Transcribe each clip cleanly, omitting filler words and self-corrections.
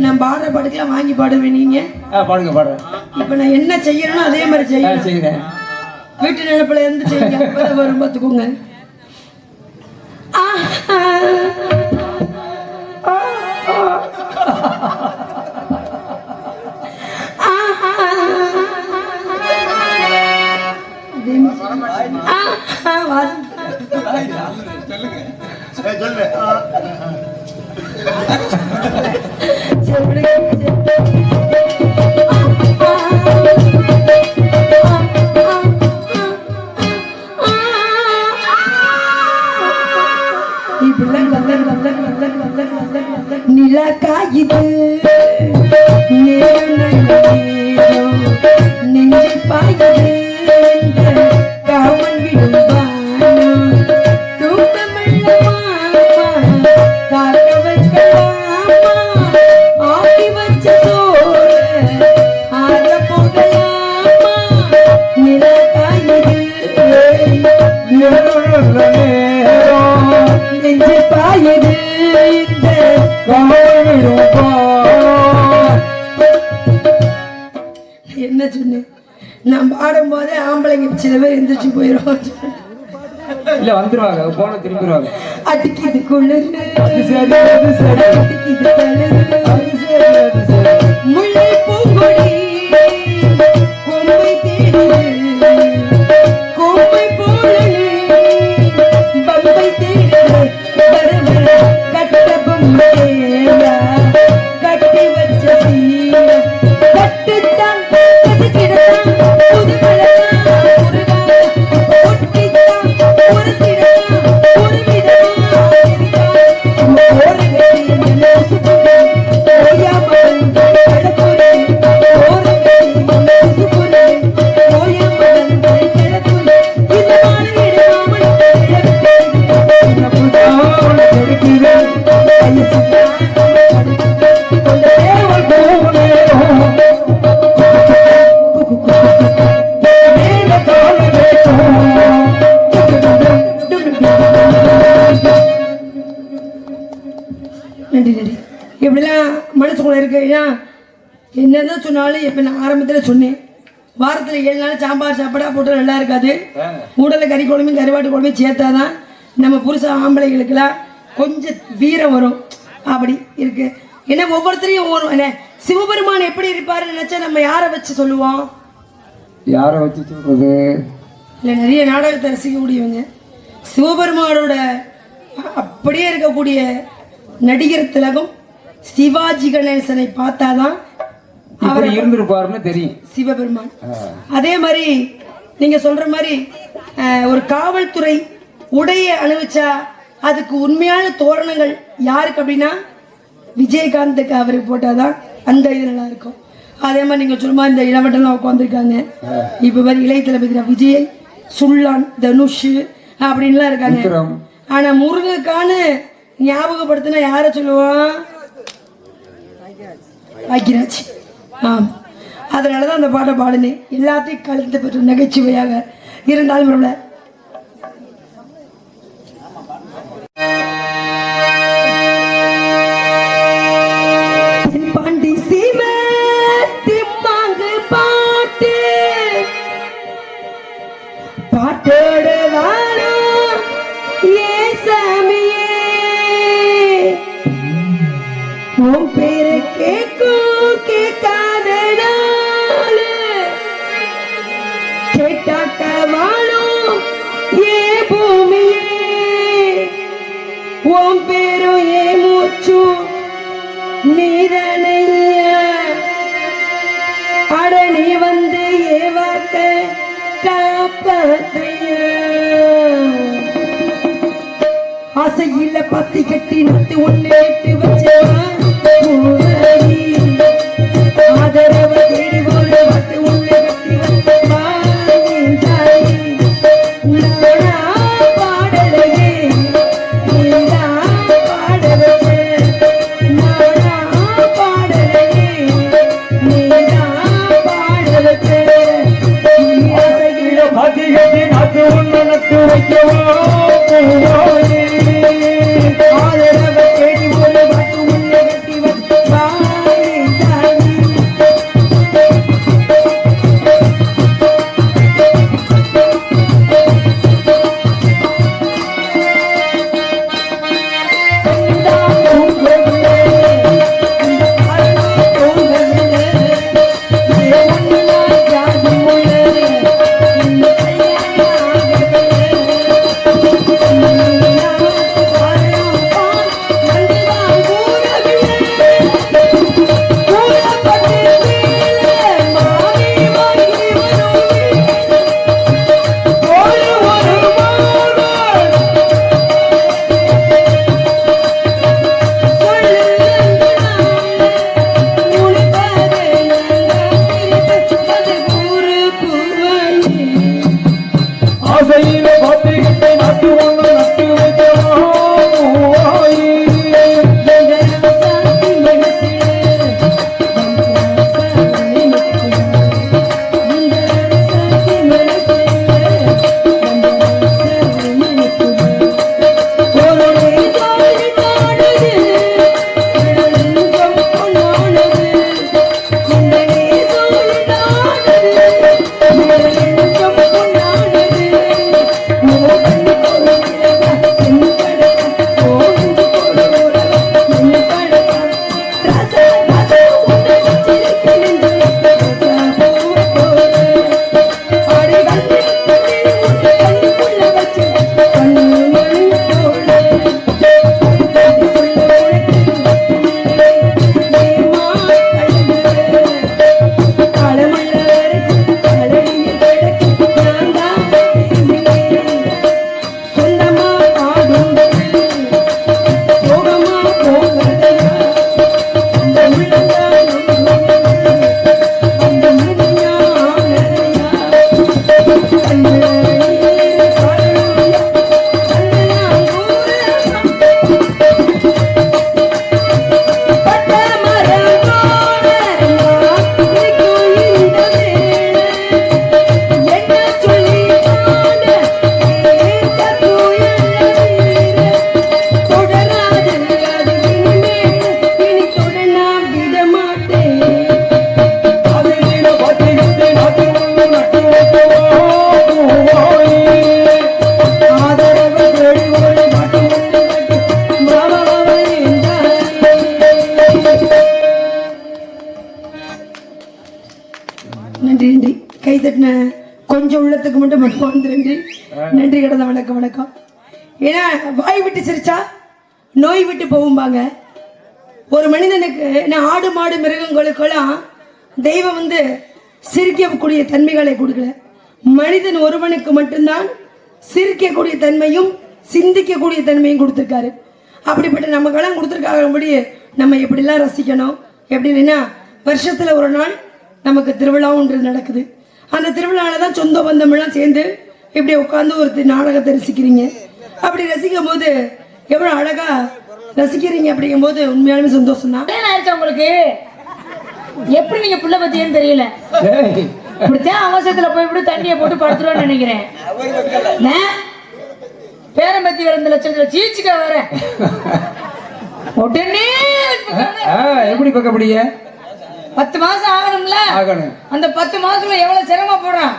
நான் பாடுற பாட்டுக்கெல்லாம் வாங்கி பாடுவேன் நீங்க பாடுங்க பாடுறேன். இப்ப நான் என்ன செய்யணும் அதே மாதிரி செய்யறேன். வீட்டு நினைப்புல இருந்து செய்யுங்க. வரும் பார்த்துக்கோங்க. நிலக்காயுது நெஞ்சை பாயுது காமன் விடுவானோ தூக்கமல்லமா காக்க வைக்கலாமா ஆக்கி வச்ச என்ன சொன்னேன்? நான் பாடும் போதே ஆம்பளைங்க சில பேர் எந்திரிச்சு போயிடும். இல்ல வந்துருவாங்க, போன திரும்பிடுவாங்க. அடிக்கிது குளிர் முல்லை பூங்கொடி கொம்பை தேடுது கொம்பை போல பம்பை தேடுது கட்ட பொம்மையா கட்டி வச்ச சீனா கட்டுத்தான் கசக்கிடத்தான் புது பழத்தான் ஒரு சிடத்தான் ஒரு விதமா ஒரு இப்படிலாம் மனசுக்குள்ள இருக்கு. என்னதான் சொன்னாலும் இப்ப நான் ஆரம்பத்துல சொன்னேன், வாரத்துல 7 நாள் சாம்பார் சாப்பாடா போட்டு நல்லா இருக்காது. உடலை கறி குழம்பு கருவாட்டு குழம்பு சேர்த்தாதான் நம்ம புருஷ ஆம்பளைகளுக்கெல்லாம் கொஞ்சம் வீரம் வரும். அப்படி இருக்கு. ஏன்னா ஒவ்வொருத்தரையும் ஒவ்வொரு சிவபெருமான் எப்படி இருப்பாருன்னு நினைச்சா நம்ம யாரை வச்சு சொல்லுவோம்? யாரை வச்சு சொல்றது? இல்லை, நிறைய நாடகத்தை ரசிக்கக்கூடியவங்க சிவபெருமானோட அப்படியே இருக்கக்கூடிய நடிகர் திலகம் சிவாஜி கணேசனை பார்த்தாதான் அவர் இருந்திருப்பாருன்னு தெரியும் சிவபெருமான். அதே மாதிரி நீங்க சொல்ற மாதிரி ஒரு காவல்துறை உடைய அணிவிச்சா அதுக்கு உண்மையான தோரணங்கள் யாருக்கு அப்படின்னா விஜயகாந்துக்கு அவருக்கு போட்டாதான் அந்த இது நல்லா இருக்கும். அதே மாதிரி நீங்க சொல்லுமா இந்த இளவட்டெல்லாம் உட்காந்துருக்காங்க. இப்ப வரை இளைய தளபதி விஜய், சுல்லான், தனுஷ் அப்படின்லாம் இருக்காங்க. ஆனா முருகக்கான ஞாபகப்படுத்தினா யார சொல்லுவான்? பாக்யராஜ். அதனாலதான் அந்த பாட்டை பாடுனேன். எல்லாத்தையும் கலந்து பெற்ற நகைச்சுவையாக இருந்தாலும் பரவாயில்ல. பாண்டி சீம திம்மாங்கு பாட்டு பாட்டோட வாழும் ஏ சாமியே உன் பேரை கேட்கும் கேட்காத நாள் கேட்டாக்க வாழும் ஏ பூமியே உன் பேரும் ஏ மூச்சும் நீதனையா அட நீ வந்து ஏவாக்க காப்பாத்தையா ஆசையில பத்தி கட்டி நட்டு ஒண்ணு எட்டு வச்சவா ஆதரவ தேடி போல வட்டு ஒண்ணு கட்டி வச்சவா பாடலையே பாட வச்ச பாடலையே பாட வச்ச பாத்தி கட்டி நாட்டு ஒண்ணு நட்டு வைக்கவா ஆதரவ தேடி போல வட்டு ஒண்ணு கட்டி வச்சவா நன்றி நன்றி. கை தட்டின கொஞ்சம் உள்ளத்துக்கு மட்டும் மனமார்ந்த நன்றி. நன்றி கடந்த வணக்கம் வணக்கம். ஏன்னா வாய் விட்டு சிரிச்சா நோய் விட்டு போகும்பாங்க. ஒரு மனிதனுக்கு ஆடு மாடு மிருகங்களுக்கெல்லாம் தெய்வம் வந்து சிரிக்கக்கூடிய தன்மைகளை கொடுக்கல. மனிதன் ஒருவனுக்கு மட்டும்தான் சிரிக்கக்கூடிய தன்மையும் சிந்திக்கக்கூடிய தன்மையும் கொடுத்துருக்காரு. அப்படிப்பட்ட நமக்கெல்லாம் கொடுத்துருக்காங்கபடி நம்ம எப்படிலாம் ரசிக்கணும். எப்படின்னா வருஷத்துல ஒரு நாள் நமக்கு திருவிழாவுன்றது நடக்குது. அந்த திருவிழாவில் தான் சொந்த பந்தமெல்லாம் சேர்ந்து இப்படி உட்காந்து ஒரு நாடகத்தை ரசிக்கிறீங்க. அப்படி ரசிக்கும் போது எவ்வளோ அழகா ரசிக்கிறீங்க. அப்படிங்கும் போது உண்மையாலுமே சந்தோஷம் தான். ஆயிடுச்சு உங்களுக்கு. எப்படி நீங்க புள்ள பத்தியன்னு தெரியல. இப்படித்தான் அவசரத்துல போய் இப்படி தண்ணியை போட்டு படுத்துருவான்னு நினைக்கிறேன். பேரம்பத்தி வர இந்த லட்சத்துல சீச்சுக்க வர உடனே எப்படி பார்க்கக்கூடிய 10 மாசம் ஆகணும்ல. ஆகணும். அந்த 10 மாசத்துல எவ்வளவு சிரமப்படுறான்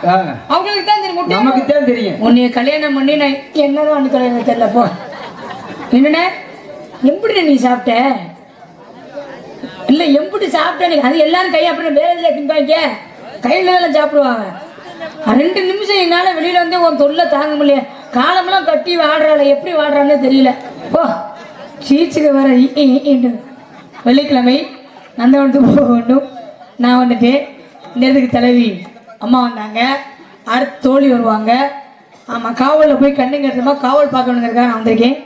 அவங்களுக்கு தான் தெரியும். நமக்கு தான் தெரியும். உன்னைய கல்யாணம் பண்ணி நான் என்னதான் அண்ணி தொலைங்க தெரியல. போ என்னண்ணே எப்படி நீ சாப்பிட்ட இல்ல எப்படி சாப்பிட்ட. அது எல்லாரும் கையை அப்படி வேலையில திம்பாங்க, கையில எல்லாம் சாப்பிடுவாங்க. 2 நிமிஷம் என்னால வெளியில வந்து உன் தொல்லை தாங்க முடியல. காலமெல்லாம் கட்டி வாடுறாள், எப்படி வாடுறான்னு தெரியல. ஓ சீச்சுக்கு வர வெள்ளிக்கிழமை நந்தவனத்துக்கு போக வேண்டும். நான் வந்துட்டு இந்த இடத்துக்கு தலைவி அம்மா வந்தாங்க, அடுத்து தோழி வருவாங்க. ஆமா காவலில் போய் கண்ணுங்கிறதுமா காவல் பார்க்கணுங்கிறதுக்காக நான் வந்திருக்கேன்.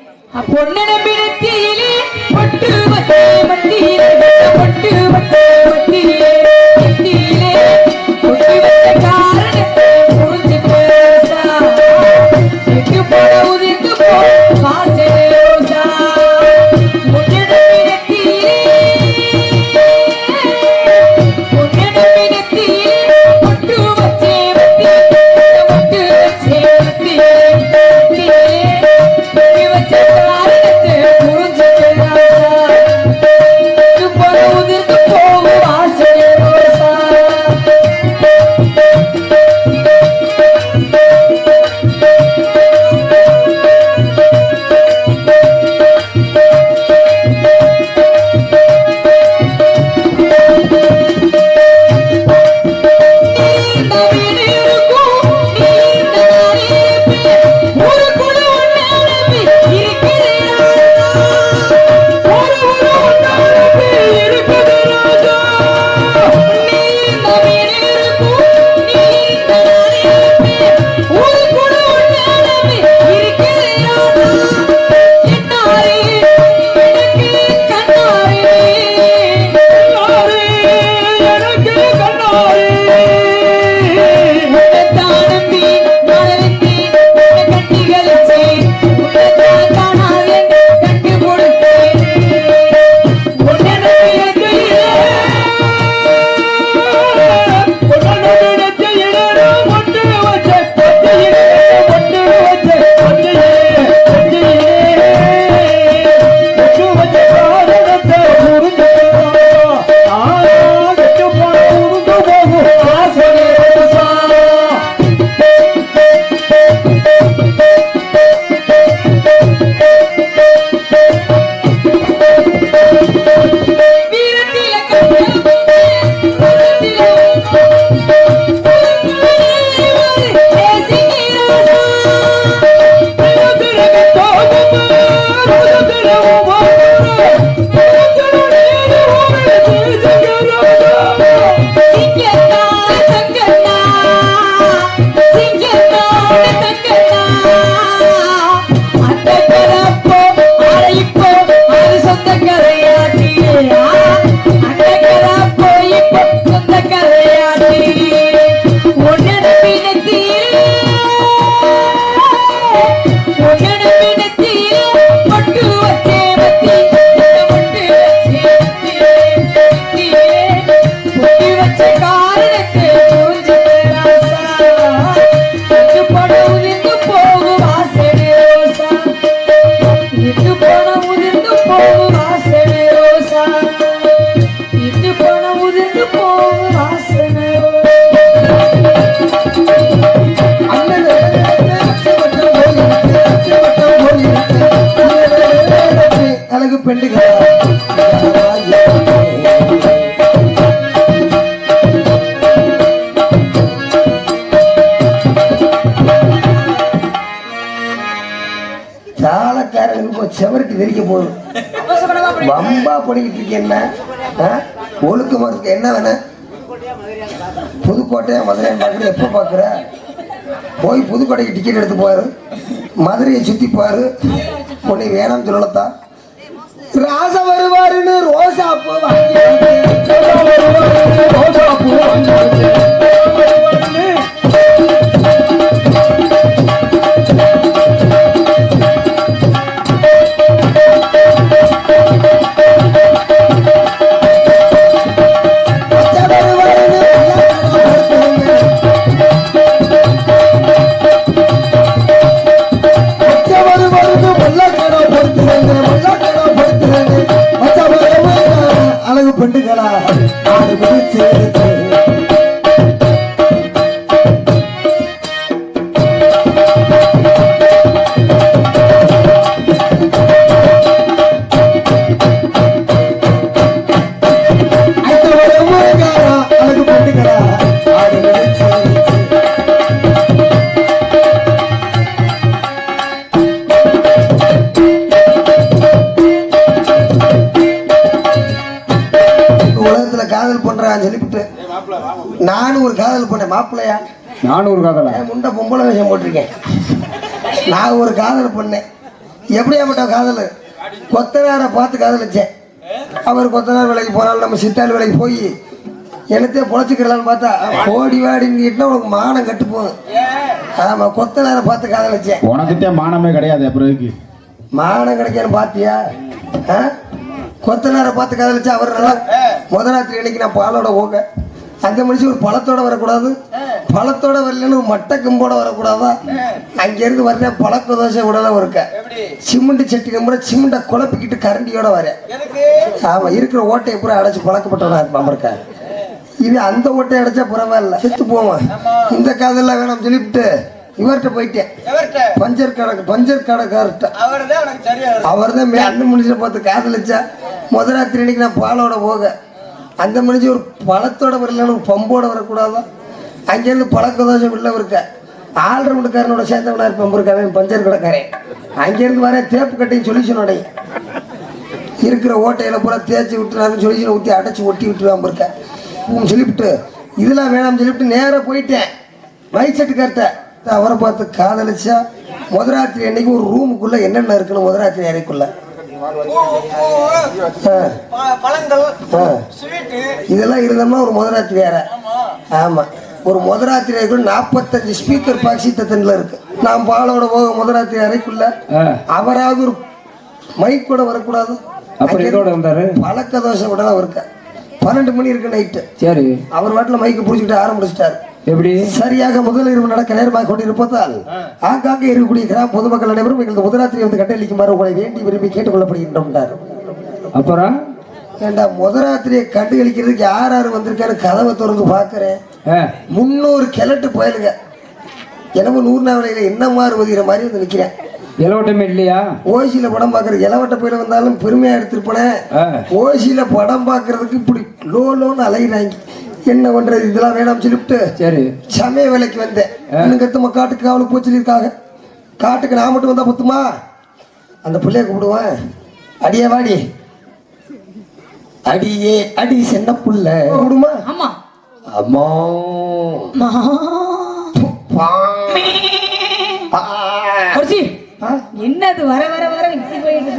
பொண்ணு நம்பினத்திலே பொட்டு வட்டே மத்தியிலே பொட்டு வட்டே மத்தியிலே மத்தியிலே பொட்டு வட்ட காரணத்தை புரிஞ்சு பேசா எட்டு போட உதிர்ந்து போ காசே ரோசா பொண்ணு நம்பினத்திலே பொண்ணு நம்பினத்திலே பொட்டு வச்சே மத்தியிலே பொட்டு வச்சே மத்தியிலே மத்தியிலே பொட்டு வச்சே போது செவருக்கு தெரிக்க போகுது. வம்பா பண்ணிக்கிட்டு இருக்கேன். ஒழுக்கமா இருக்கு. என்ன வேணும்? புதுக்கோட்டையா மதுரை பார்க்குற? எப்போ பார்க்குற? போய் புதுக்கோட்டைக்கு டிக்கெட் எடுத்து போவாரு, மதுரையை சுற்றி பாரு. உன்னை வேணாம்னு சொல்லலத்தான். ராசா வருவாருன்னு ரோசா பூ வாங்கி அழகு பெண்டுகளா ஆடு பிடிச்சு அழகு பெண்டுகளா ஆடு பிடிச்சு காதல் பண்றான்னு சொல்லிவிட்டு நானும் ஒரு காதல் பண்ணேன். மாப்பிள்ளையா? நானும் ஒரு காதலா? முண்டை பொம்பளை வேஷம் போட்டிருக்கேன். நான் ஒரு காதல் பண்ணேன். எப்படியாப்பட்ட காதல்? கொத்தனாரை பார்த்து காதலிச்சேன். அவர் கொத்தனார் வேலைக்கு போனாலும் நம்ம சித்தாள் வேலைக்கு போய் என்னத்தையும் பொழைச்சிக்கிறலான்னு பார்த்தா ஓடி வாடின்னு உனக்கு மானம் கட்டு போகும். ஆமா, கொத்தனாரை பார்த்து காதலிச்சேன். உனக்கிட்டே மானமே கிடையாது. அப்புறம் மானம் கிடைக்கான்னு பார்த்தியா? கொத்தனாரை பார்த்து காதலிச்சா அவர் நல்லா முதலாத்திரி அன்னைக்கு நான் பாலோட போக அந்த மனுஷன் ஒரு பழத்தோட வரக்கூடாது, பழத்தோட வரலன்னு ஒரு மட்டை கம்போட வரக்கூடாதா? அங்கேருந்து வர்றேன் பழக்க தோசை விடலாம் இருக்க சிமெண்ட் சட்டி கம்புற சிமெண்ட்டை குழப்பிக்கிட்டு கரண்டியோட வரேன். ஆமாம், இருக்கிற ஓட்டையை பூரா அடைச்சி பழக்கப்பட்டவனா இருப்பான் இருக்கா. இது அந்த ஓட்டையை அடைச்சா பரவாயில்ல, செத்து போவான். இந்த காதெல்லாம் வேணாம் சொல்லிவிட்டு இவர்கிட்ட போயிட்டேன். பஞ்சர் கடைக்கார்ட்ட அவர் தான் அந்த மனுஷனை பார்த்து காதலிச்சா முதலாத்திரி அன்னைக்கு நான் பாலோட போக அந்த மனுஷன் ஒரு பழத்தோட வரலன்னு ஒரு பம்போட வரக்கூடாதா? அங்கேருந்து பழக்க தோசை உள்ள இருக்க ஆல்ரவுண்டுக்காரனோட சேர்ந்தவனா இருப்பேன் இருக்கான் பஞ்சர் கடைக்காரன். அங்கேருந்து வரேன் தேப்பு கட்டையும் சொல்யூஷனோடைய இருக்கிற ஓட்டையில பூரா தேய்ச்சி விட்டு சொல்யூஷனை ஊற்றி அடைச்சி ஒட்டி விட்டுருவான் இருக்கேன் சொல்லிவிட்டு இதெல்லாம் வேணாம்னு சொல்லிவிட்டு நேராக போயிட்டேன். மைக் செட்டுக்கார்ட்ட அவரை பார்த்து காதலிச்சா முதராத்திரி அன்னைக்கு ஒரு ரூமுக்குள்ள என்னென்ன இருக்குன்னு முதராத்திரி அறைக்குள்ள இதெல்லாம் இருந்தோம்னா ஒரு முதராத்திரி அறை. ஆமா, ஒரு முதராத்திரி அறைக்குள்ள 45 ஸ்பீக்கர் பாக்ஸி தத்தன்ல இருக்கு. நான் பாலோட போக முதராத்திரி அறைக்குள்ள அவராவது ஒரு மைக் கூட வரக்கூடாது. பழக்க தோசை விட தான் இருக்க 12 மணி இருக்கு நைட்டு. சரி, அவர் வாட்டில் மைக்கு பிடிச்சிக்கிட்டு ஆரம்பிச்சிட்டாரு. எப்படி? சரியாக முதல் இரவு நடக்க நேரமாக கொண்டிருப்பதால் ஆங்காங்கே இருக்கக்கூடிய கிராம பொதுமக்கள் அனைவரும் எங்களுக்கு முதலாத்திரி வந்து கட்டளிக்குமாறு உங்களை வேண்டி விரும்பி கேட்டுக்கொள்ளப்படுகின்றோம். அப்புறம் ஏண்டா முதலாத்திரியை கண்டுகளிக்கிறதுக்கு யார் யார் வந்திருக்காரு கதவை திறந்து பாக்குறேன். 300 கிழட்டு போயிலுங்க. எனவு 100 நாவலையில என்ன மாறுவதுகிற மாதிரி வந்து நிக்கிறேன். இலவட்டமே இல்லையா? ஓசியில படம் பாக்குறது இலவட்ட போயில வந்தாலும் பெருமையா எடுத்திருப்பேன். ஓசியில படம் பாக்குறதுக்கு இப்படி லோன்னு அலைகிறாங்க. என்ன பண்றது? இதெல்லாம் வேணாம் சொல்லிவிட்டு சரி சமய வேலைக்கு வந்தேன். இன்னும் காட்டுக்கு அவளுக்கு போய் சொல்லியிருக்காங்க. காட்டுக்கு நான் மட்டும் வந்தா பத்துமா? அந்த பிள்ளைய கூப்பிடுவேன். அடியே வாடி, அடியே அடி சின்ன புள்ள கூடுமா? ஆமா அம்மா என்னது வர வர வர இப்படி போயிட்டு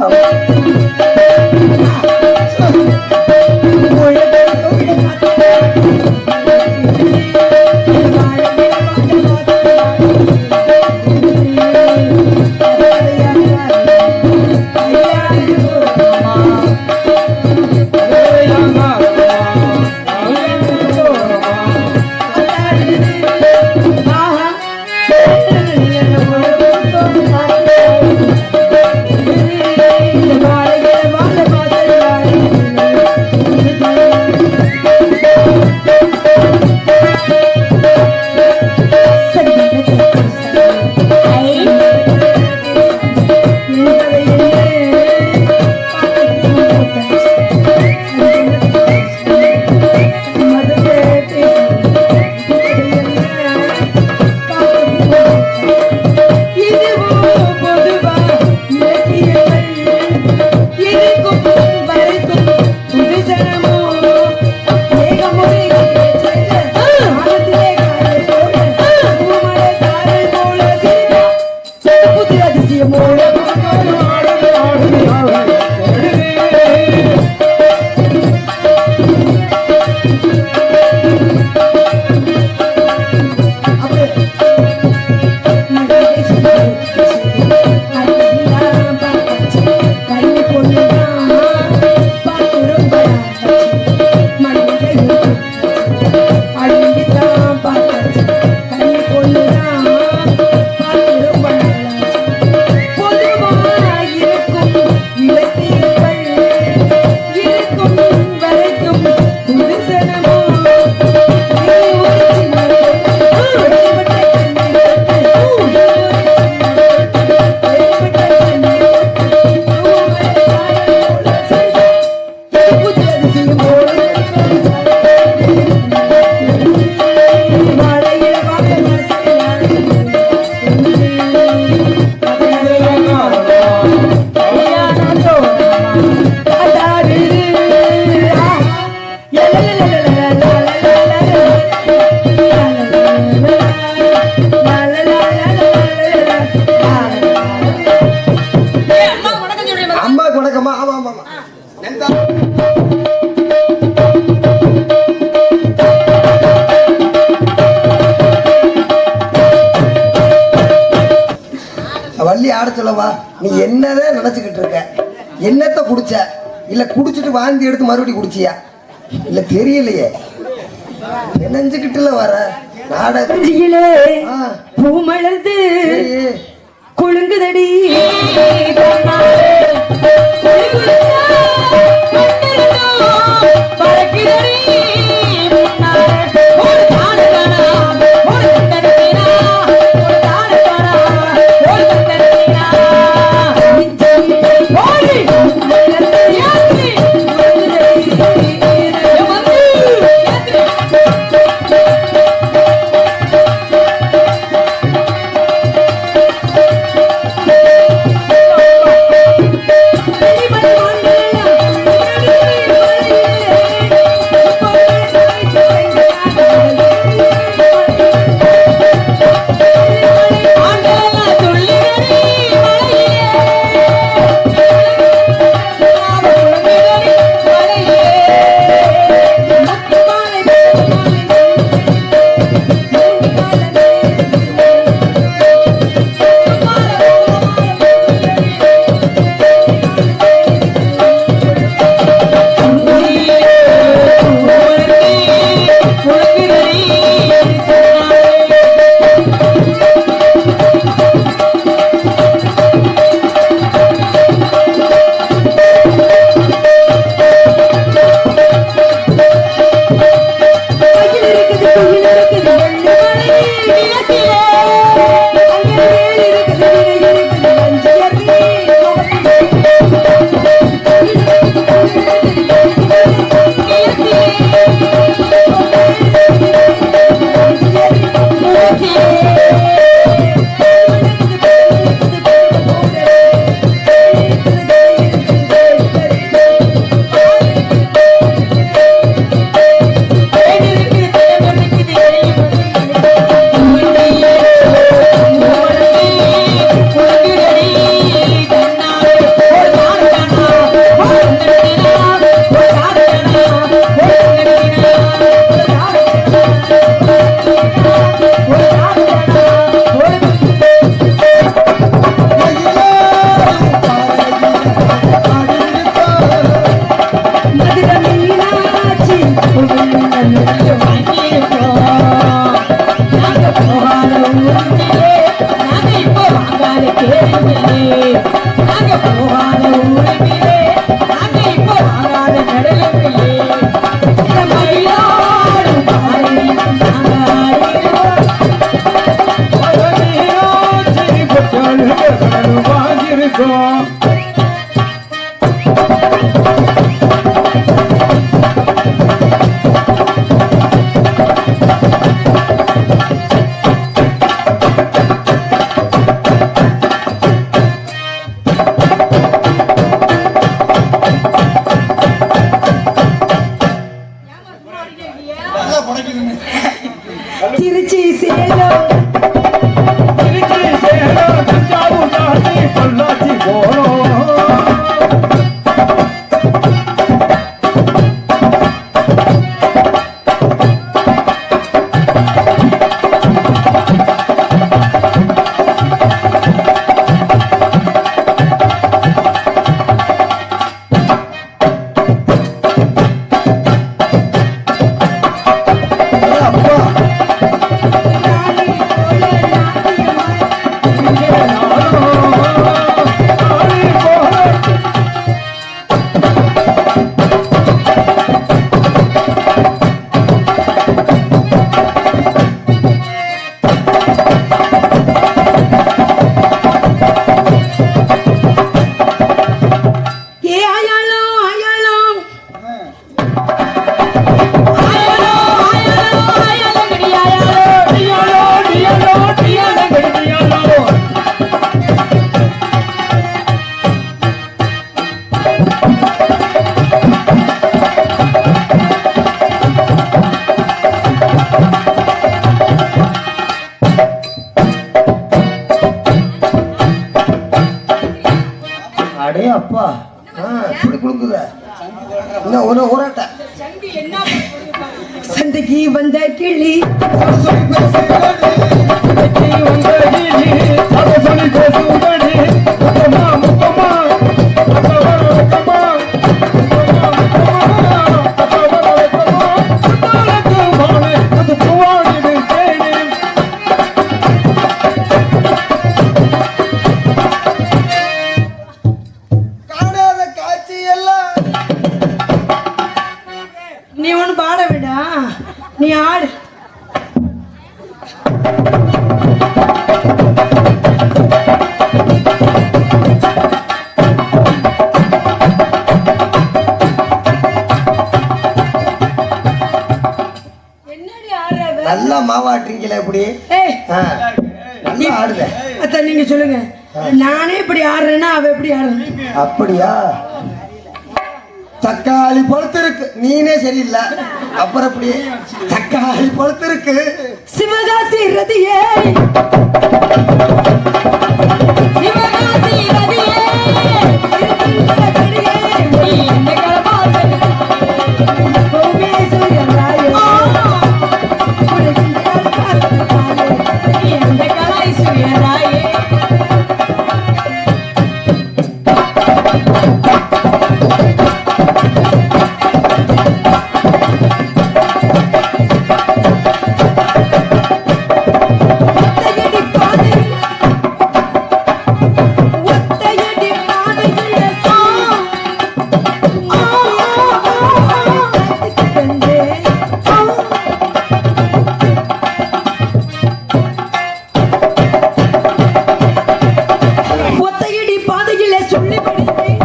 சொல்லி ஆட சொல்லவா? நீ என்னதான் நினைச்சுக்கிட்டு இருக்க? என்னத்த குடிச்ச? இல்ல குடிச்சிட்டு வாந்தி எடுத்து மறுபடியும் குடிச்சியா? இல்ல தெரியலையே, நினைஞ்சுக்கிட்டுல வர நாடகம் பூ மலர்ந்து குழுங்குதடி திருச்சி சேலம் தஞ்சாவூர் காசி பொள்ளாச்சி போனோம். அடே அப்பா, இப்படி கொடுக்குத ஒரு ஊராட்ட சந்தைக்கு வந்த கிளி வந்த கிளி என்னடி ஆடுற? நல்லா மாவாட்டுறீங்களே இப்படி. ஏய், ஆ, நல்லா ஆடுத. அத்தை நீங்க சொல்லுங்க. நானே இப்படி ஆடுறேன்னா அவ எப்படி ஆடுறேன்? அப்படியா? தக்காளி பழுத்திருக்கு, நீனே சரியில்லை, அப்புறம் எப்படி? தக்காளி பழுத்திருக்கு. சிவகாசி ரதியே, சிவகாசி நதியே, நீ என்ன கலப்பாது? நீ எந்த கலாய் சுயராயே? ஒத்தையடி பாதையில சொல்லி படித்தேன்.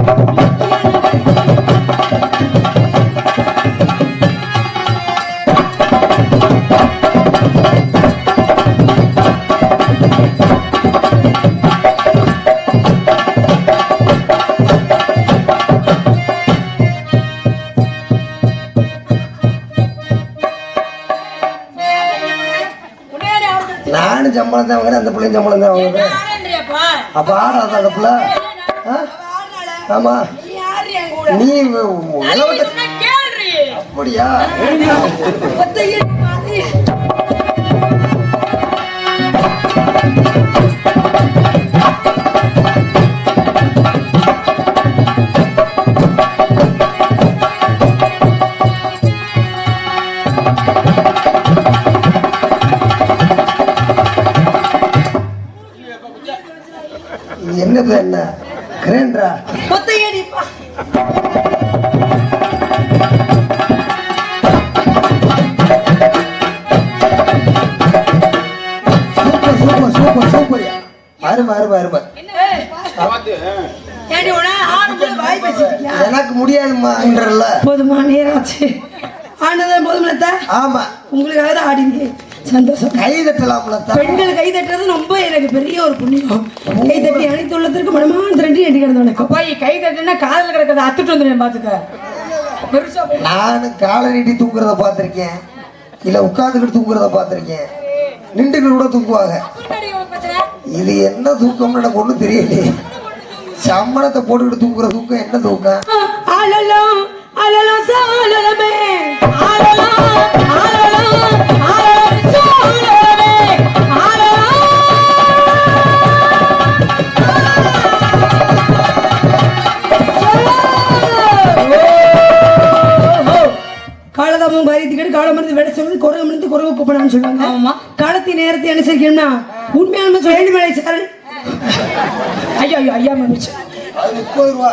நானும் சம்பளம் தான் வாங்குறேன், அந்த பிள்ளையும் சம்பளம் தான் வாங்குறேன். ஆரேன்றியப்பா. அப்ப ஆடாத அந்த பிள்ளை. ஆ? ஆமா, நீ இளவட்ட- சொன்னா கேள்றி. அப்படியா? ஒத்தையடி பாதை. இது என்ன பேர்? என்ன கிரேண்டரா? ஒத்தையடி பா. Super super super super. அருமை அருமை அருமை. ஏடி உடனே ஆடும்போது வாய் பேசிட்டியா? எனக்கு முடியாதுமான்றல்ல. போதுமா, நேராச்சு. ஆனதான் போதுமில்லத்த? ஆமா, உங்களுக்காக தான் ஆடிங்க. சந்தோஷம். கை தட்டலாம்ல. பெண்கள் கை தட்டுறது ரொம்ப எனக்கு பெரிய ஒரு புண்ணியம். கை தட்டி அனைத்து உள்ளத்திற்கு மனமான திரண்டு எட்டி கிடந்த வணக்கம். அப்பா கை தட்டுனா காதல் கிடக்கிறத அத்துட்டு வந்துடுறேன் பாத்துக்க. பெருசா போ. நானும் காலை நீட்டி தூங்குறத பார்த்திருக்கேன், இல்ல உட்காந்துக்கிட்டு தூங்குறத பார்த்திருக்கேன், நின்றுக்கிட்டு கூட தூங்குவாங்க. இது என்ன தூக்கம்னு எனக்கு ஒண்ணும் தெரியலையே. சம்மணத்தை போட்டுக்கிட்டு தூங்குற தூக்கம் என்ன தூக்கம்? அலலோ அலலோ சாலலமே, ஆலலா ஆலலா ஆலலா சோலமே ஆலலா. காலதாமம் காரியத்துக்கு காலம் இருந்து வேலை சொல்வது குரங்கு இருந்து குரங்கு கூப்பிடணும்னு சொல்லுவாங்க. ஆமா. காலத்தின் நேரத்தை அனுசரிக்கணும்னா உண்மையான சொல்லி வேலை சார். ஐயோ ஐயோ ஐயா மன்னிச்சு. அது 30 ரூபா.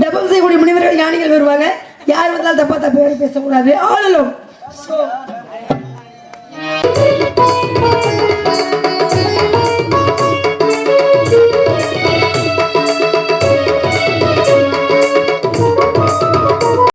டபம் செய்யக்கூடிய முனிவர்கள் ஞானிகள் வருவாங்க. யார் வந்தாலும் தப்பா தப்பா பேசக்கூடாது. ஆளலும்